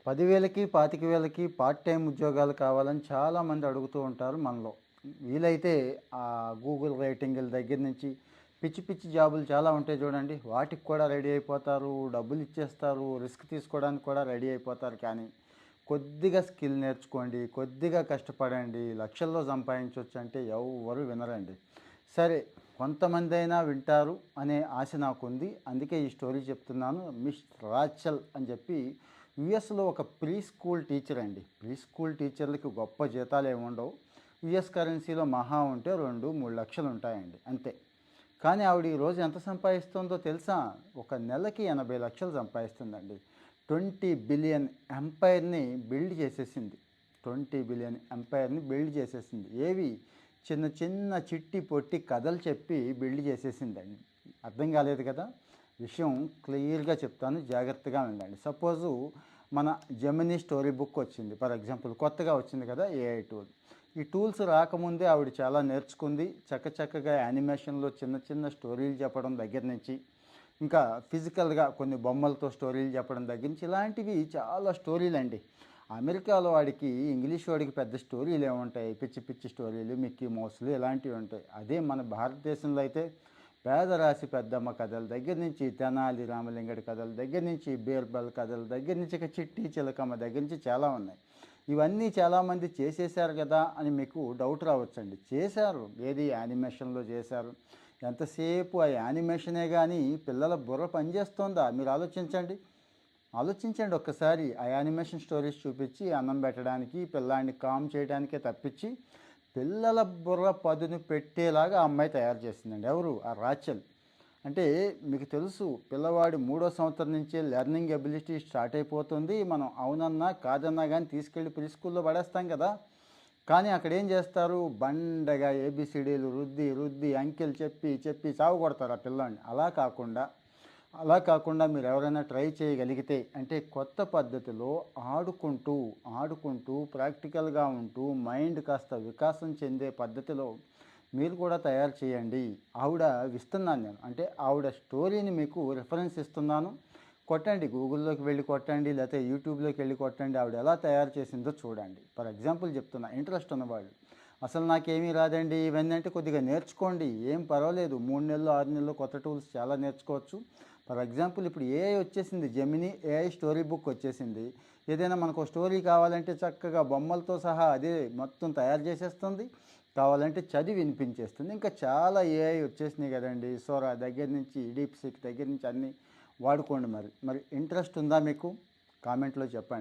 10,000కి, 25,000కి part time ఉద్యోగాలు కావాలని చాలామంది అడుగుతూ ఉంటారు మనలో. వీలైతే గూగుల్ రేటింగుల దగ్గర నుంచి పిచ్చి పిచ్చి జాబులు చాలా ఉంటాయి చూడండి. వాటికి కూడా రెడీ అయిపోతారు. డబ్బులు ఇచ్చేస్తారు. రిస్క్ తీసుకోవడానికి కూడా రెడీ అయిపోతారు. కానీ కొద్దిగా స్కిల్ నేర్చుకోండి, కొద్దిగా కష్టపడండి, లక్షల్లో సంపాదించవచ్చు అంటే ఎవ్వరు వినరండి. సరే, కొంతమందైనా వింటారు అనే ఆశ నాకుంది. అందుకే ఈ స్టోరీ చెప్తున్నాను. మిస్ రాచల్ అని చెప్పి యుఎస్లో ఒక ప్రీ స్కూల్ టీచర్ అండి. ప్రీ స్కూల్ టీచర్లకి గొప్ప జీతాలు ఏమి ఉండవు. యుఎస్ కరెన్సీలో మహా ఉంటే 2-3 లక్షలు ఉంటాయండి, అంతే. కానీ ఆవిడ ఈరోజు ఎంత సంపాదిస్తుందో తెలుసా? ఒక నెలకి 80 లక్షలు సంపాదిస్తుందండి. 20 బిలియన్ ఎంపైర్ని బిల్డ్ చేసేసింది. 20 బిలియన్ ఎంపైర్ని బిల్డ్ చేసేసింది. ఏవి? చిన్న చిన్న చిట్టి పొట్టి కథలు చెప్పి బిల్డ్ చేసేసిందండి. అర్థం కాలేదు కదా? విషయం క్లియర్గా చెప్తాను, జాగ్రత్తగా వినండి. సపోజు మన జెమినీ స్టోరీ బుక్ వచ్చింది, ఫర్ ఎగ్జాంపుల్. కొత్తగా వచ్చింది కదా ఏఐ టూల్. ఈ టూల్స్ రాకముందే ఆవిడ చాలా నేర్చుకుంది. చక్కగా యానిమేషన్లో చిన్న చిన్న స్టోరీలు చెప్పడం దగ్గర నుంచి, ఇంకా ఫిజికల్గా కొన్ని బొమ్మలతో స్టోరీలు చెప్పడం దగ్గర నుంచి, ఇలాంటివి చాలా స్టోరీలు అండి. అమెరికాలో వాడికి, ఇంగ్లీష్ వాడికి పెద్ద స్టోరీలు ఏముంటాయి? పిచ్చి పిచ్చి స్టోరీలు, మిక్కీ మౌస్లు ఇలాంటివి ఉంటాయి. అదే మన భారతదేశంలో అయితే పేదరాశి పెద్దమ్మ కథల దగ్గర నుంచి, తెనాలి రామలింగడి కథల దగ్గర నుంచి, బీర్బల్ కథల దగ్గర నుంచి, ఇక చిట్టి చిలకమ్మ దగ్గర నుంచి చాలా ఉన్నాయి. ఇవన్నీ చాలామంది చేసేసారు కదా అని మీకు డౌట్ రావచ్చండి. చేశారు. ఏది? యానిమేషన్లో చేశారు. ఎంతసేపు ఆ యానిమేషనే కానీ పిల్లల బుర్ర పనిచేస్తోందా? మీరు ఆలోచించండి ఒక్కసారి. ఆ యానిమేషన్ స్టోరీస్ చూపించి అన్నం పెట్టడానికి, పిల్లాడిని కామ్ చేయడానికే తప్పించి పిల్లల బుర్ర పదును పెట్టేలాగా ఆ అమ్మాయి తయారు చేసిందండి. ఎవరు? ఆ రాచల్. అంటే మీకు తెలుసు, పిల్లవాడి 3వ సంవత్సరం నుంచే లెర్నింగ్ ఎబిలిటీ స్టార్ట్ అయిపోతుంది. మనం అవునన్నా కాదన్నా కానీ తీసుకెళ్ళి ప్రీ స్కూల్లో పడేస్తాం కదా. కానీ అక్కడ ఏం చేస్తారు? బండగా ఏబిసిడీలు రుద్ది రుద్ది అంకెలు చెప్పి సాగు కొడతారు ఆ పిల్లాడిని. అలా కాకుండా మీరు ఎవరైనా ట్రై చేయగలిగితే, అంటే కొత్త పద్ధతిలో ఆడుకుంటూ ప్రాక్టికల్గా ఉంటూ మైండ్ కాస్త వికాసం చెందే పద్ధతిలో మీరు కూడా తయారు చేయండి. ఇస్తున్నాను నేను, అంటే ఆవిడ స్టోరీని మీకు రిఫరెన్స్ ఇస్తున్నాను. కొట్టండి, గూగుల్లోకి వెళ్ళి కొట్టండి, లేకపోతే యూట్యూబ్లోకి వెళ్ళి కొట్టండి. ఆవిడ ఎలా తయారు చేసిందో చూడండి. ఫర్ ఎగ్జాంపుల్ చెప్తున్నా, ఇంట్రెస్ట్ ఉన్నవాళ్ళు. అసలు నాకేమీ రాదండి ఇవన్నీ అంటే కొద్దిగా నేర్చుకోండి, ఏం పర్వాలేదు. 3 నెలలు 6 నెలలు కొత్త టూల్స్ చాలా నేర్చుకోవచ్చు. ఫర్ ఎగ్జాంపుల్ ఇప్పుడు ఏఐ వచ్చేసింది, జెమినీ ఏఐ స్టోరీ బుక్ వచ్చేసింది. ఏదైనా మనకు స్టోరీ కావాలంటే చక్కగా బొమ్మలతో సహా అదే మొత్తం తయారు చేసేస్తుంది. కావాలంటే చదివి వినిపించేస్తుంది. ఇంకా చాలా ఏఐ వచ్చేసినాయి కదండి. సోరా దగ్గర నుంచి, డీప్ సీక్ దగ్గర నుంచి అన్నీ వాడుకోండి. మరి ఇంట్రెస్ట్ ఉందా మీకు? కామెంట్లో చెప్పండి.